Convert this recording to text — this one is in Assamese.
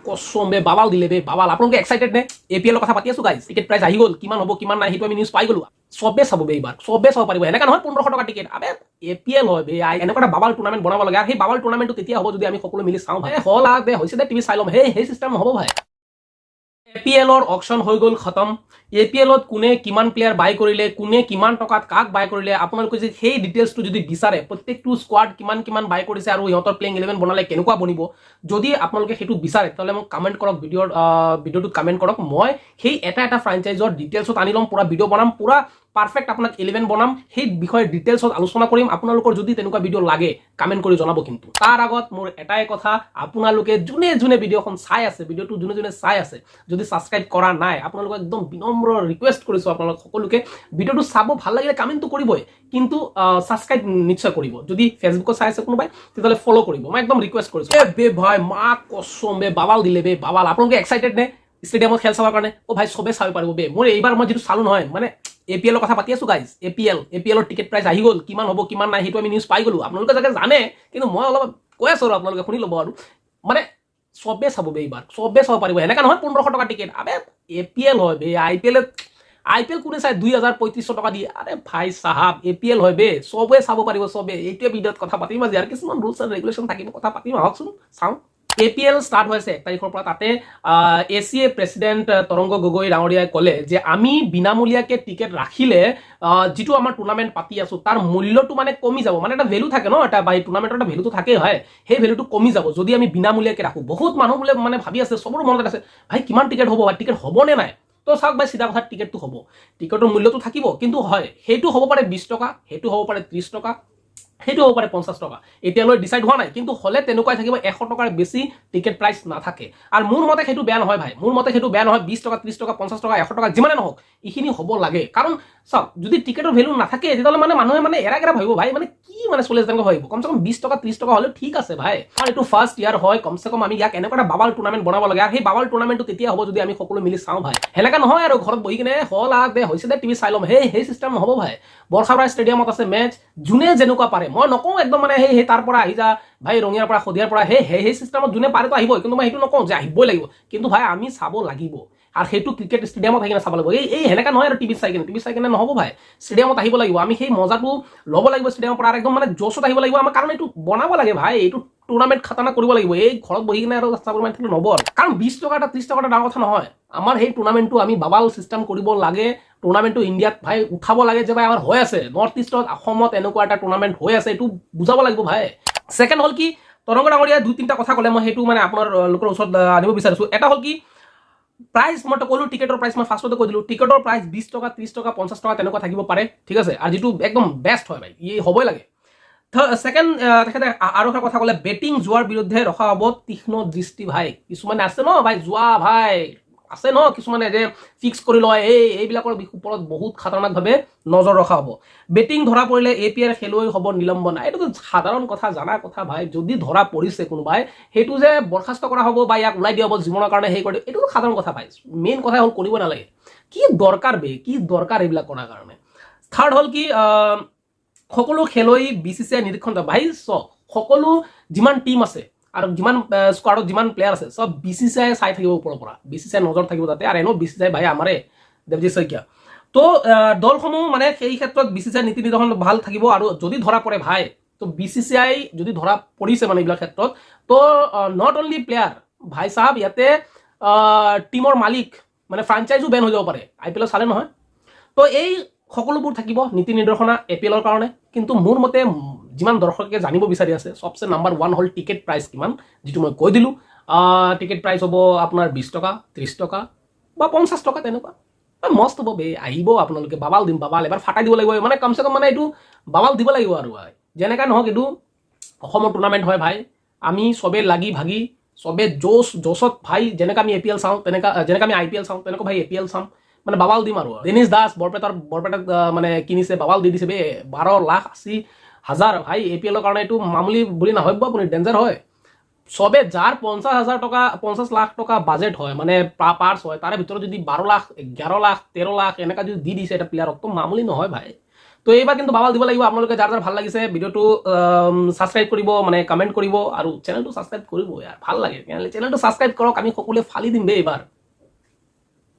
কসম বে বাবাল দিলে বে বাবাল আপোনালোকে এক্সাইটেড নে এপিএলৰ কথা পাতি আছো গাইজ টিকেট প্ৰাইচ আহি গ'ল কিমান হ'ব কিমান নাই সেইটো আমি নিউজ পাই গ'লো চবে চাব বে এইবাৰ চবে চাব পাৰিব এনেকা নহয় 1500 টকা টিকেট আবে এপিএল হয় বে এনেকুৱা এটা বাবাল টুৰ্ণামেণ্ট বনাব লাগে আৰু সেই বাবাল টুৰ্ণামেণ্টটো তেতিয়া হ'ব যদি আমি সকলো মিলি চাওঁ ভাই হল আ বে হৈছে দে টিভি চাই ল'ম সেই চিষ্টেম নহ'ব ভাই এপিএলৰ অকশ্যন হৈ গ'ল খতম এপিএলত কোনে কিমান প্লেয়াৰ বাই কৰিলে কোনে কিমান টকাত কাক বাই কৰিলে আপোনালোকে যদি সেই ডিটেইলছটো যদি বিচাৰে প্ৰত্যেকটো স্কোৱাড কিমান কিমান বাই কৰিছে আৰু ইহঁতৰ প্লেইং 11 বনালে কেনেকুৱা বনিব যদি আপোনালোকে সেইটো বিচাৰে তাহলে মোক কমেন্ট কৰক ভিডিঅ'টোত কমেন্ট কৰক মই সেই এটা ফ্ৰেঞ্চাইজৰ ডিটেইলছত আনি ল'ম পুৰা ভিডিঅ' বনাম পুৰা পাৰফেক্ট আপোনাক 11 বনাম সেই বিষয়ে ডিটেইলছত আলোচনা কৰিম আপোনালোকৰ যদি তেনেকুৱা ভিডিঅ' লাগে কমেন্ট কৰি জনাব কিন্তু তাৰ আগত মোৰ এটাই কথা আপোনালোকে যোনে ভিডিঅ'খন চাই আছে ভিডিঅ'টো যোনে চাই আছে যদি সাবস্ক্ৰাইব কৰা নাই আপোনালোকক একদম বিনম্ৰ ৰিকুৱেষ্ট কৰিছো আপোনালোক সকলোকে ভিডিঅ'টো চাব ভাল লাগিলে কমেন্টটো কৰিবই কিন্তু সাবস্ক্ৰাইব নিশ্চয় কৰিব যদি ফেসবুকত চাই আছে কোনোবাই তেতিয়ালে ফলো কৰিব মই একদম ৰিকুৱেষ্ট কৰিছো এ বে ভাই মা কসম বে বাবাল দিলে বে বাবাল আপোনালোকে এক্সাইটেড নে ষ্টেডিয়ামত খেল চাবৰ কাৰণে ও ভাই সবে চাব পাৰিব বে মোৰ এইবাৰ মই যেটো চালু নহয় মানে এপিএলৰ কথা পাতি আছো গাইজ এপিএলৰ টিকেট প্ৰাইচ আহি গ'ল কিমান হ'ব কিমান নাই সেইটো আমি নিউজ পাই গ'লো আপোনালোকে জাগে জানে কিন্তু মই অলপ কৈ আছো আপোনালোকে শুনি ল'ব আৰু মানে সবে চাব বে এইবাৰ সবে চাব পাৰিব এনেকা নহয় 1500 টকা টিকেট আবে এপিএল হয় বে আইপিএল কোনে চাই 2500 টকা দিয়ে আরে ভাই সাহাব এপিএল হয় বে সবে চাব পাৰিব সবে এইটোৱে ভিডিঅ'ত কথা পাতিম আজি আৰু কিছুমান ৰুলছ এণ্ড ৰেগুলেশ্যন থাকিব কথা পাতিম আহকচোন চাওঁ এপিএল স্টাৰ্ট হৈছে 1 তাৰিখৰ পৰা তাতে এছিএ প্ৰেসিডেন্ট তৰংগ গগৈ ডাঙৰীয়াই ক'লে যে আমি বিনামূলীয়াকে টিকেট ৰাখিলে যেটো আমাৰ টুৰ্নামেন্ট পাতি আছো তাৰ মূল্যটো মানে কমি যাব মানে এটা ভ্যালু থাকে ন এটা বাই টুৰ্নামেন্টৰ এটা ভ্যালুটো থাকে হয় সেই ভ্যালুটো কমি যাব যদি আমি বিনামূলীয়াকে ৰাখো বহুত মানুহ বলে মানে ভাবি আছে সবৰ মনত আছে ভাই কিমান টিকেট হ'ব টিকেট হ'ব নে নাই তো চাওক ভাই সিধা কথা টিকেটটো হ'ব টিকেটৰ মূল্যটো থাকিব কিন্তু হয় সেইটো হ'ব পাৰে 20 টকা সেইটো হ'ব পাৰে 30 টকা সেইটো হ'ব পাৰে 50 টকা এতিয়ালৈ ডিসাইড হোৱা নাই কিন্তু হলে তেনেকুৱাই থাকিব 100 টকাৰ বেছি টিকেট প্ৰাইচ নাথাকে আৰু মোৰ মতে সেইটো বেয়া নহয় ভাই মোৰ মতে সেইটো বেয়া নহয় 20 টকা 30 টকা 50 টকা 100 টকা যিমানে নহওক ইখিনি হ'ব লাগে কাৰণ চাওক যদি টিকেটৰ ভ্যালু নাথাকে তেতিয়ালে মানুহে মানে এৰা ভাবিব ভাই মানে কি মানে চলে যেন ভাবিব কমসে কম 20 টকা 30 টকা হলে ঠিক আছে ভাই আৰু এটো ফাৰ্স্ট ইয়াৰ হয় কমসে কম আমি ইয়াক এনেকুৱা এটা বাবাল টুৰ্নামেন্ট বনাব লাগে আৰু সেই বাবাল টুৰ্নামেন্টটো তেতিয়া হ'ব যদি আমি সকলো মিলি চাওঁ ভাই হেনেকা নহয় আৰু ঘৰত বহি কিনে হল আ দে হৈছে দে টিভি চাই ল'ম সেই চিষ্টেম নহ'ব ভাই বৰখাবৰা ষ্টেডিয়ামত আছে মেচ যোনে যেনেকুৱা পাৰে মই নকওঁ একদম মানে সেই তাৰ পৰা আহি যা ভাই ৰঙিয়াৰ পৰা খদিয়াৰ পৰা সেই চিষ্টেমত যোনে পাৰে তো আহিবই কিন্তু মই সেইটো নকওঁ যে আহিবই লাগিব কিন্তু ভাই আমি চাব লাগিব আৰু সেইটো ক্ৰিকেট ষ্টেডিয়ামত আহি কিনে চাব লাগিব এই হেনেকা নহয় আৰু টিভি চাই কিনে নহ'ব ভাই ষ্টেডিয়ামত আহিব লাগিব আমি সেই মজাটো ল'ব লাগিব ষ্টেডিয়ামৰ পৰা একদম মানে জোছত আহিব লাগিব আমাৰ কাৰণ এইটো বনাব লাগে ভাই এইটো টুৰ্নামেন্ট খাতানা কৰিব লাগিব এই ঘৰত বহি কিনে আৰু চাব মাৰি থাকিলে নহ'ব কাৰণ 20 টকা এটা 30 টকা এটা ডাঙৰ কথা নহয় আমাৰ সেই টুৰ্নামেন্টটো আমি বাবাল চিষ্টেম কৰিব লাগে টুৰ্নামেন্টটো ইণ্ডিয়াত ভাই উঠাব লাগে যে ভাই আমাৰ হৈ আছে নৰ্থ ইষ্টত অসমত এনেকুৱা এটা টুৰ্নামেন্ট হৈ আছে এইটো বুজাব লাগিব ভাই সেকেন্ড হল কি তৰংগ ডাঙৰীয়া দুই তিনিটা কথা ক'লে মই সেইটো মানে আপোনাৰ লোকৰ ওচৰত আনিব বিচাৰিছো এটা হল কি প্ৰাইস মই তো ক'লো টিকেটৰ প্ৰাইস মই ফাৰ্ষ্টতে কৈ দিলো টিকেটৰ প্ৰাইস 20 টকা 30 টকা 50 টকা তেনেকুৱা থাকিব পাৰে ঠিক আছে আৰু যেটো একদম বেষ্ট হয় ভাই এই হ'বই লাগে সেকেন্ড তেখেতে আৰু এটা কথা ক'লে বেটিং যোৱাৰ বিৰুদ্ধে ৰখা হ'ব তীক্ষ্ণ দৃষ্টি ভাই কিছুমানে আছে ন ভাই যোৱা ভাই আছে ন কিছুমানে যে ফিক্স কৰি লয় এইবিলাকৰ ওপৰত বহুত খতৰনাকভাৱে নজৰ ৰখা হ'ব বেটিং ধৰা পৰিলে এপিএল খেলুৱৈ হ'ব নিলম্বন এইটো সাধাৰণ কথা জানা কথা ভাই যদি ধৰা পৰিছে কোনোবাই সেইটো যে বৰখাস্ত কৰা হ'ব বা ইয়াক ওলাই দিয়া হ'ব জীৱনৰ কাৰণে হেই কৰি এইটো সাধাৰণ কথা ভাই মেইন কথা হ'ল কৰিব নালাগে কি দৰকাৰ এইবিলাক কৰাৰ কাৰণে থাৰ্ড হ'ল কি সকলো খেলুৱৈ বিসিসিআই নিৰীক্ষণ ভাই সকলো যিমান টিম আছে আৰু যিমান স্কোৱাডত যিমান প্লেয়াৰ আছে সব বিসিসিআই চাই থাকিব ওপৰৰ পৰা বিসিসিআই নজৰ থাকিব তাতে আৰু এনো বিসিসিআই ভাই আমাৰে দেৱজিৎ শইকীয়া তো দলসমূহ মানে সেই ক্ষেত্ৰত বিসিসিআই নীতি নিৰ্ধাৰণ ভাল থাকিব আৰু যদি ধৰা পৰে ভাই তো বিসিসিআই যদি ধৰা পৰিছে মানে এইবিলাক ক্ষেত্ৰত তো নট অনলি প্লেয়াৰ ভাই সাহেব ইয়াতে টিমৰ মালিক মানে ফ্ৰাঞ্চাইজো বেন হৈ যাব পাৰে আইপিএল চালে নহয় তো এই সকলোবোৰ থাকিব নীতি নিৰ্দেশনা এপিএলৰ কাৰণে কিন্তু মোৰ মতে যিমান দৰ্শকে জানিব বিচাৰি আছে সবচে নাম্বাৰ 1 হল টিকেট প্ৰাইস কিমান যেটো মই কৈ দিলো টিকেট প্ৰাইস হ'ব আপোনাৰ 20 টকা 30 টকা বা 50 টকা তেনেকুৱা মস্ত হ'ব বে আহিব আপোনালোকে বাবাল দিম বাবাল এবাৰ ফাটাই দিব লাগিব মানে কমসে কম মানে এইটো বাবাল দিব লাগিব আৰু ভাই যেনেকা নহওক এইটো অসমৰ টুৰ্নামেন্ট হয় ভাই আমি সবে লাগি ভাগি সবে জোছত ভাই যেনেকা আমি এপিএল চাওঁ যেনেকা আমি আইপিএল চাওঁ তেনেকুৱা ভাই এপিএল চাম মানে বাবাল দিম আৰু ডেনিছ দাস বৰপেটাত মানে কিনিছে বাবাল দি দিছে বে 12,80,000 ভাই এপিএলৰ কাৰণে এইটো মামুলি বুলি নাভাবিব আপুনি ডেঞ্জাৰ হয় সবে যাৰ 50,000 টকা 50 লাখ টকা বাজেট হয় মানে পাৰ্স হয় তাৰে ভিতৰত যদি 12 লাখ 11 লাখ 13 লাখ এনেকা যদি দি দিছে এটা প্লেয়াৰক তো মামুলি নহয় ভাই তো এইবাৰ কিন্তু বাবাল দিব লাগিব আপোনালোকে যাৰ যাৰ ভাল লাগিছে ভিডিঅ'টো ছাবস্ক্ৰাইব কৰিব মানে কমেণ্ট কৰিব আৰু চেনেলটো ছাবস্ক্ৰাইব কৰিব ইয়াৰ ভাল লাগে চেনেলটো ছাবস্ক্ৰাইব কৰক আমি সকলোৱে ফালি দিম দেই এইবাৰ